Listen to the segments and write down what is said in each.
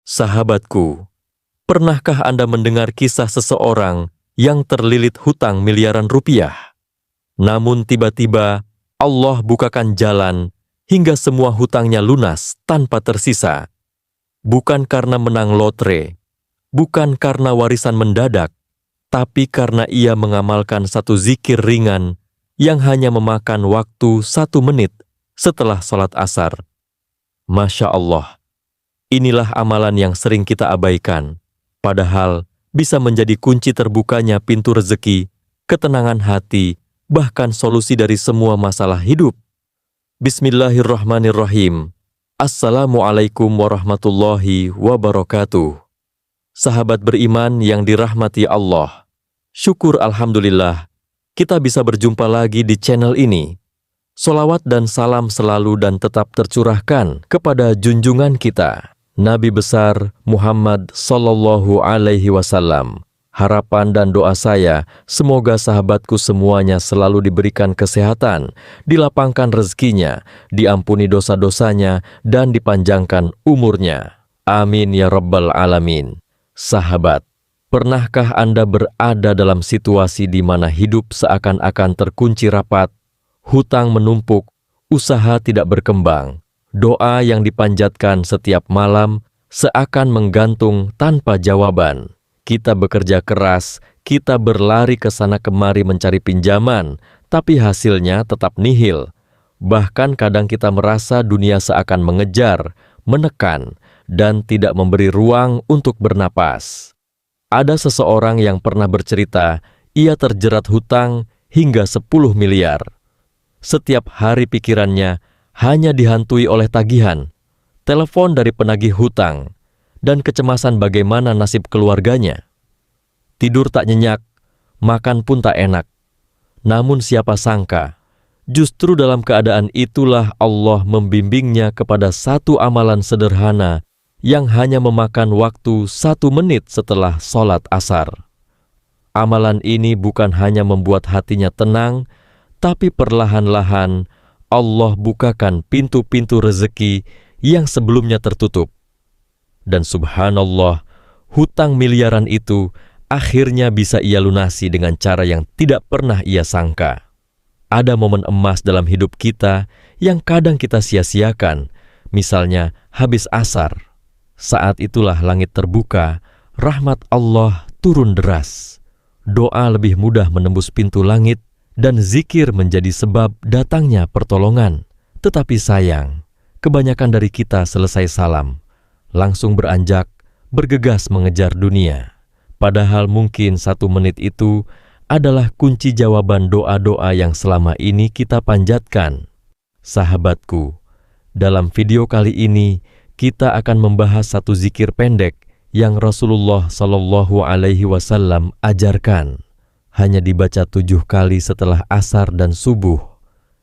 Sahabatku, pernahkah Anda mendengar kisah seseorang yang terlilit hutang miliaran rupiah? Namun tiba-tiba Allah bukakan jalan hingga semua hutangnya lunas tanpa tersisa. Bukan karena menang lotre, bukan karena warisan mendadak, tapi karena ia mengamalkan satu zikir ringan yang hanya memakan waktu 1 menit setelah sholat asar. Masya Allah, inilah amalan yang sering kita abaikan, padahal bisa menjadi kunci terbukanya pintu rezeki, ketenangan hati, bahkan solusi dari semua masalah hidup. Bismillahirrahmanirrahim. Assalamualaikum warahmatullahi wabarakatuh. Sahabat beriman yang dirahmati Allah, syukur alhamdulillah, kita bisa berjumpa lagi di channel ini. Solawat dan salam selalu dan tetap tercurahkan kepada junjungan kita, Nabi besar Muhammad Sallallahu Alaihi Wasallam. Harapan dan doa saya, semoga sahabatku semuanya selalu diberikan kesehatan, dilapangkan rezekinya, diampuni dosa-dosanya, dan dipanjangkan umurnya. Amin ya Rabbal Alamin. Sahabat, pernahkah Anda berada dalam situasi di mana hidup seakan-akan terkunci rapat, hutang menumpuk, usaha tidak berkembang, doa yang dipanjatkan setiap malam seakan menggantung tanpa jawaban? Kita bekerja keras, kita berlari ke sana kemari mencari pinjaman, tapi hasilnya tetap nihil. Bahkan kadang kita merasa dunia seakan mengejar, menekan, dan tidak memberi ruang untuk bernapas. Ada seseorang yang pernah bercerita, ia terjerat hutang hingga 10 miliar. Setiap hari pikirannya hanya dihantui oleh tagihan, telepon dari penagih hutang, dan kecemasan bagaimana nasib keluarganya. Tidur tak nyenyak, makan pun tak enak. Namun siapa sangka, justru dalam keadaan itulah Allah membimbingnya kepada satu amalan sederhana yang hanya memakan waktu 1 menit setelah sholat asar. Amalan ini bukan hanya membuat hatinya tenang, tapi perlahan-lahan Allah bukakan pintu-pintu rezeki yang sebelumnya tertutup. Dan subhanallah, hutang miliaran itu akhirnya bisa ia lunasi dengan cara yang tidak pernah ia sangka. Ada momen emas dalam hidup kita yang kadang kita sia-siakan, misalnya habis asar. Saat itulah langit terbuka, rahmat Allah turun deras. Doa lebih mudah menembus pintu langit, dan zikir menjadi sebab datangnya pertolongan. Tetapi sayang, kebanyakan dari kita selesai salam, langsung beranjak, bergegas mengejar dunia. Padahal mungkin 1 menit itu adalah kunci jawaban doa-doa yang selama ini kita panjatkan. Sahabatku, dalam video kali ini kita akan membahas satu zikir pendek yang Rasulullah Shallallahu Alaihi Wasallam ajarkan. Hanya dibaca 7 kali setelah asar dan subuh.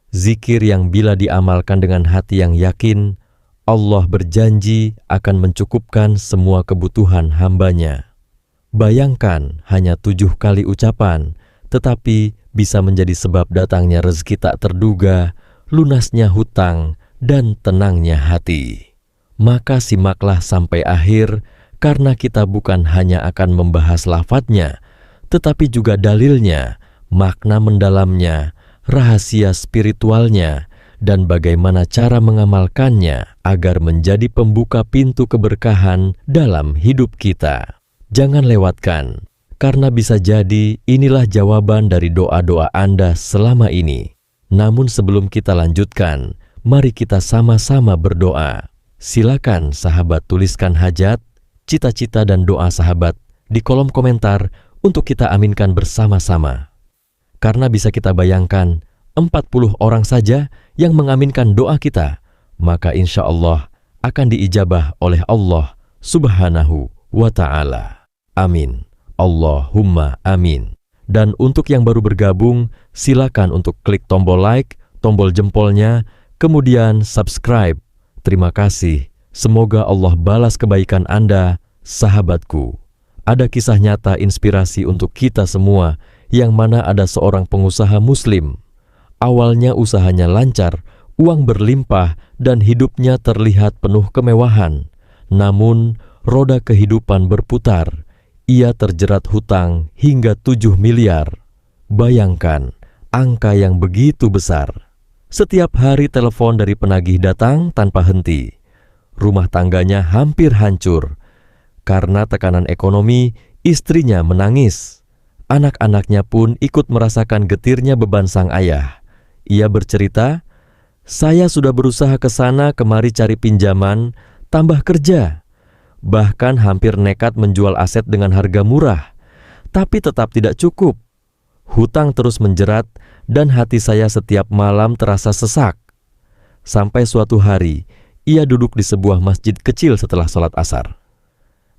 Zikir yang bila diamalkan dengan hati yang yakin, Allah berjanji akan mencukupkan semua kebutuhan hambanya. Bayangkan hanya 7 kali ucapan, tetapi bisa menjadi sebab datangnya rezeki tak terduga, lunasnya hutang, dan tenangnya hati. Maka simaklah sampai akhir, karena kita bukan hanya akan membahas lafadznya, tetapi juga dalilnya, makna mendalamnya, rahasia spiritualnya, dan bagaimana cara mengamalkannya agar menjadi pembuka pintu keberkahan dalam hidup kita. Jangan lewatkan, karena bisa jadi inilah jawaban dari doa-doa Anda selama ini. Namun sebelum kita lanjutkan, mari kita sama-sama berdoa. Silakan sahabat tuliskan hajat, cita-cita dan doa sahabat di kolom komentar untuk kita aminkan bersama-sama. Karena bisa kita bayangkan, 40 orang saja yang mengaminkan doa kita, maka insya Allah akan diijabah oleh Allah Subhanahu wa Ta'ala. Amin. Allahumma amin. Dan untuk yang baru bergabung, silakan untuk klik tombol like, tombol jempolnya, kemudian subscribe. Terima kasih. Semoga Allah balas kebaikan Anda, sahabatku. Ada kisah nyata inspirasi untuk kita semua, yang mana ada seorang pengusaha muslim. Awalnya usahanya lancar, uang berlimpah, dan hidupnya terlihat penuh kemewahan. Namun, roda kehidupan berputar. Ia terjerat hutang hingga 7 miliar. Bayangkan, angka yang begitu besar. Setiap hari telepon dari penagih datang tanpa henti. Rumah tangganya hampir hancur. Karena tekanan ekonomi, istrinya menangis. Anak-anaknya pun ikut merasakan getirnya beban sang ayah. Ia bercerita, "Saya sudah berusaha ke sana kemari cari pinjaman, tambah kerja. Bahkan hampir nekat menjual aset dengan harga murah, tapi tetap tidak cukup. Hutang terus menjerat dan hati saya setiap malam terasa sesak." Sampai suatu hari, ia duduk di sebuah masjid kecil setelah sholat asar.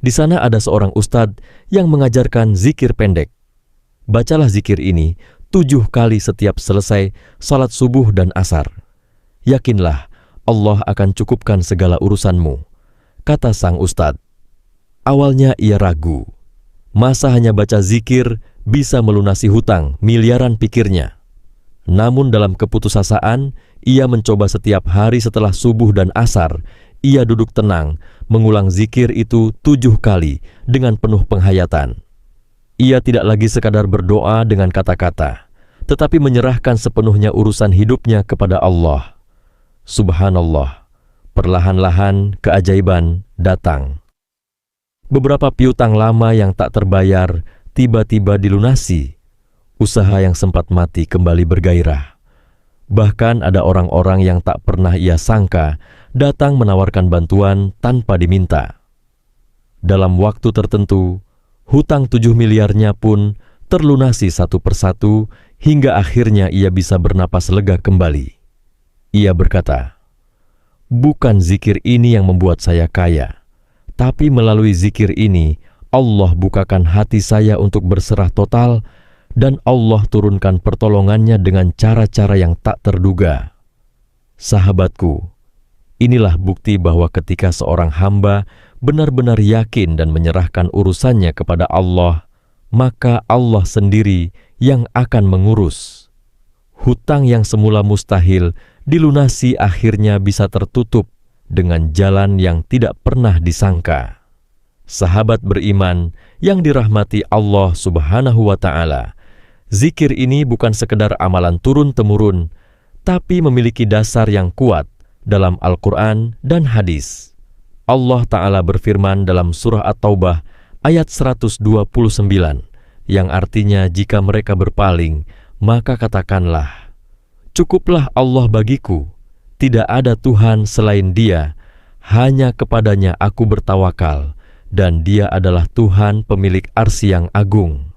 Di sana ada seorang ustadz yang mengajarkan zikir pendek. Bacalah zikir ini 7 kali setiap selesai sholat subuh dan asar. Yakinlah, Allah akan cukupkan segala urusanmu, kata sang ustadz. Awalnya ia ragu. Masa hanya baca zikir bisa melunasi hutang miliaran, pikirnya. Namun dalam keputusasaan, ia mencoba setiap hari setelah subuh dan asar. Ia duduk tenang, mengulang zikir itu 7 kali dengan penuh penghayatan. Ia tidak lagi sekadar berdoa dengan kata-kata, tetapi menyerahkan sepenuhnya urusan hidupnya kepada Allah. Subhanallah, perlahan-lahan keajaiban datang. Beberapa piutang lama yang tak terbayar tiba-tiba dilunasi. Usaha yang sempat mati kembali bergairah. Bahkan ada orang-orang yang tak pernah ia sangka datang menawarkan bantuan tanpa diminta. Dalam waktu tertentu, hutang 7 miliarnya pun terlunasi satu persatu hingga akhirnya ia bisa bernapas lega kembali. Ia berkata, "Bukan zikir ini yang membuat saya kaya, tapi melalui zikir ini Allah bukakan hati saya untuk berserah total dan Allah turunkan pertolongannya dengan cara-cara yang tak terduga." Sahabatku, inilah bukti bahwa ketika seorang hamba benar-benar yakin dan menyerahkan urusannya kepada Allah, maka Allah sendiri yang akan mengurus. Hutang yang semula mustahil dilunasi akhirnya bisa tertutup dengan jalan yang tidak pernah disangka. Sahabat beriman yang dirahmati Allah Subhanahu wa Ta'ala, zikir ini bukan sekedar amalan turun-temurun, tapi memiliki dasar yang kuat dalam Al-Quran dan hadis. Allah Ta'ala berfirman dalam surah At-Taubah ayat 129, yang artinya jika mereka berpaling, maka katakanlah, "Cukuplah Allah bagiku, tidak ada Tuhan selain Dia, hanya kepadanya aku bertawakal, dan Dia adalah Tuhan pemilik arsy yang agung."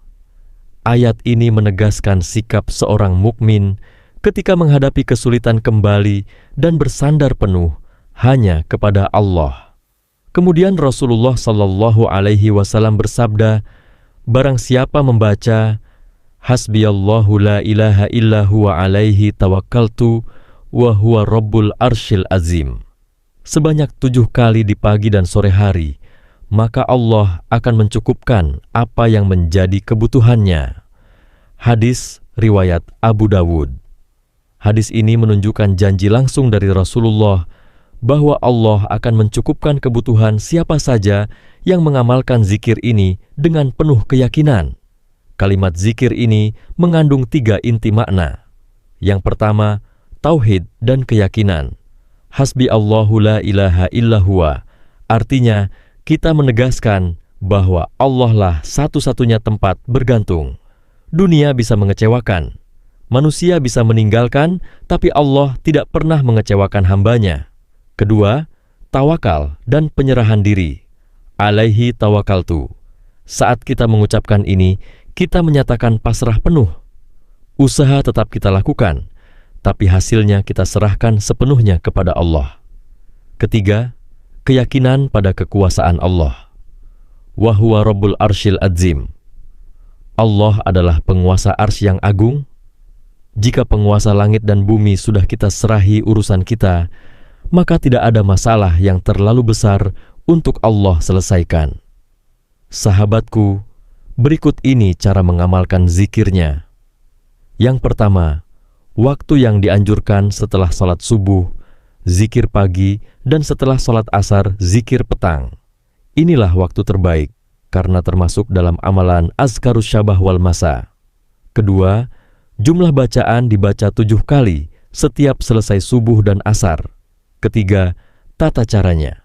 Ayat ini menegaskan sikap seorang mukmin ketika menghadapi kesulitan kembali dan bersandar penuh hanya kepada Allah. Kemudian Rasulullah Shallallahu Alaihi Wasallam bersabda, "Barang siapa membaca Hasbiyallahu la ilaha illa huwa alaihi tawakkaltu wa huwa rabbul arsyil azim sebanyak 7 kali di pagi dan sore hari, maka Allah akan mencukupkan apa yang menjadi kebutuhannya." Hadis riwayat Abu Dawud. Hadis ini menunjukkan janji langsung dari Rasulullah bahwa Allah akan mencukupkan kebutuhan siapa saja yang mengamalkan zikir ini dengan penuh keyakinan. Kalimat zikir ini mengandung 3 inti makna. Yang pertama, tauhid dan keyakinan. Hasbi Allahu la ilaha illa huwa, artinya kita menegaskan bahwa Allah lah satu-satunya tempat bergantung. Dunia bisa mengecewakan, manusia bisa meninggalkan, tapi Allah tidak pernah mengecewakan hambanya. Kedua, tawakal dan penyerahan diri. Alaihi tawakaltu. Saat kita mengucapkan ini, kita menyatakan pasrah penuh. Usaha tetap kita lakukan, tapi hasilnya kita serahkan sepenuhnya kepada Allah. Ketiga, keyakinan pada kekuasaan Allah. Wa huwa rabbul arsyil azim. Allah adalah penguasa arsy yang agung. Jika penguasa langit dan bumi sudah kita serahi urusan kita, maka tidak ada masalah yang terlalu besar untuk Allah selesaikan. Sahabatku, berikut ini cara mengamalkan zikirnya. Yang pertama, waktu yang dianjurkan setelah salat subuh, zikir pagi, dan setelah salat asar, zikir petang. inilah waktu terbaik, karena termasuk dalam amalan azkarus syabah wal masa. Kedua, jumlah bacaan dibaca 7 kali setiap selesai subuh dan asar. Ketiga, tata caranya.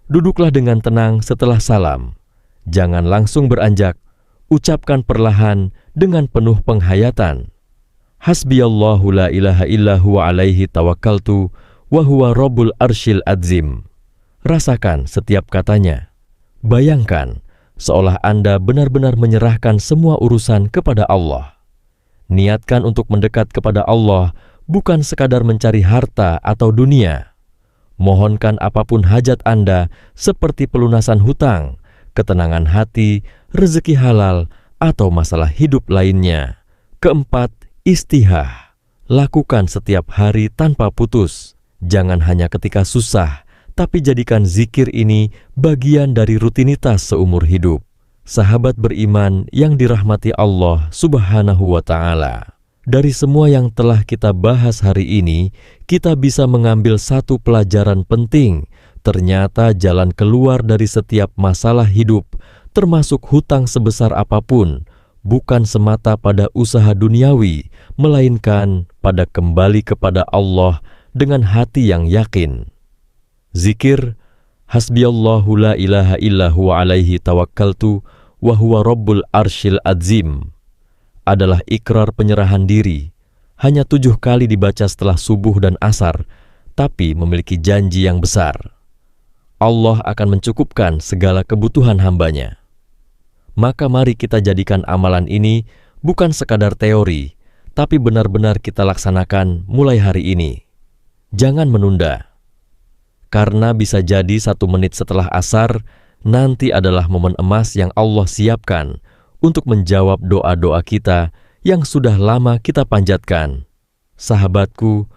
Duduklah dengan tenang setelah salam. Jangan langsung beranjak, ucapkan perlahan dengan penuh penghayatan. Hasbiyallahu la ilaha illa huwa alaihi tawakkaltu wa huwa rabbul arsyil adzim. Rasakan setiap katanya. Bayangkan seolah Anda benar-benar menyerahkan semua urusan kepada Allah. Niatkan untuk mendekat kepada Allah, bukan sekadar mencari harta atau dunia. Mohonkan apapun hajat Anda, seperti pelunasan hutang, ketenangan hati, rezeki halal, atau masalah hidup lainnya. Keempat, istihah. Lakukan setiap hari tanpa putus. Jangan hanya ketika susah, tapi jadikan zikir ini bagian dari rutinitas seumur hidup. Sahabat beriman yang dirahmati Allah Subhanahu wa Ta'ala. Dari semua yang telah kita bahas hari ini, kita bisa mengambil satu pelajaran penting. Ternyata jalan keluar dari setiap masalah hidup, termasuk hutang sebesar apapun, bukan semata pada usaha duniawi, melainkan pada kembali kepada Allah dengan hati yang yakin. Zikir, hasbiyallahu la ilaha illa huwa alaihi tawakkaltu wa huwa rabbul arsyil adzim, adalah ikrar penyerahan diri. Hanya 7 kali dibaca setelah subuh dan asar, tapi memiliki janji yang besar. Allah akan mencukupkan segala kebutuhan hambanya. Maka mari kita jadikan amalan ini bukan sekadar teori, tapi benar-benar kita laksanakan mulai hari ini. Jangan menunda. Karena bisa jadi 1 menit setelah asar, nanti adalah momen emas yang Allah siapkan untuk menjawab doa-doa kita yang sudah lama kita panjatkan. Sahabatku,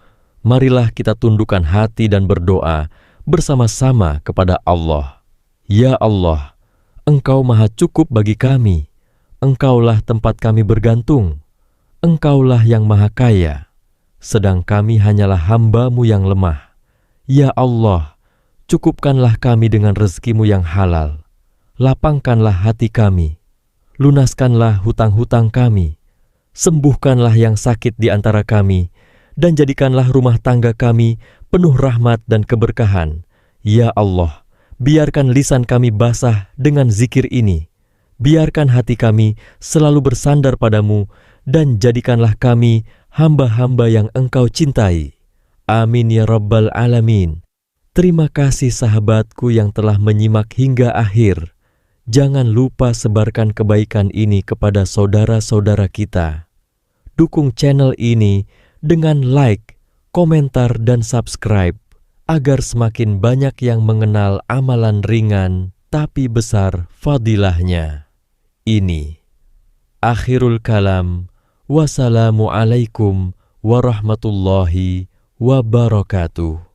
marilah kita tundukkan hati dan berdoa bersama-sama kepada Allah. Ya Allah, Engkau maha cukup bagi kami. Engkaulah tempat kami bergantung. Engkaulah yang maha kaya, sedang kami hanyalah hamba-Mu yang lemah. Ya Allah, cukupkanlah kami dengan rezeki-Mu yang halal. Lapangkanlah hati kami. Lunaskanlah hutang-hutang kami. Sembuhkanlah yang sakit di antara kami, dan jadikanlah rumah tangga kami penuh rahmat dan keberkahan. Ya Allah, biarkan lisan kami basah dengan zikir ini. Biarkan hati kami selalu bersandar padamu, dan jadikanlah kami hamba-hamba yang Engkau cintai. Amin ya Rabbal Alamin. Terima kasih sahabatku yang telah menyimak hingga akhir. Jangan lupa sebarkan kebaikan ini kepada saudara-saudara kita. Dukung channel ini dengan like, komentar, dan subscribe, agar semakin banyak yang mengenal amalan ringan tapi besar fadilahnya. Ini akhirul kalam. Wassalamualaikum warahmatullahi wabarakatuh.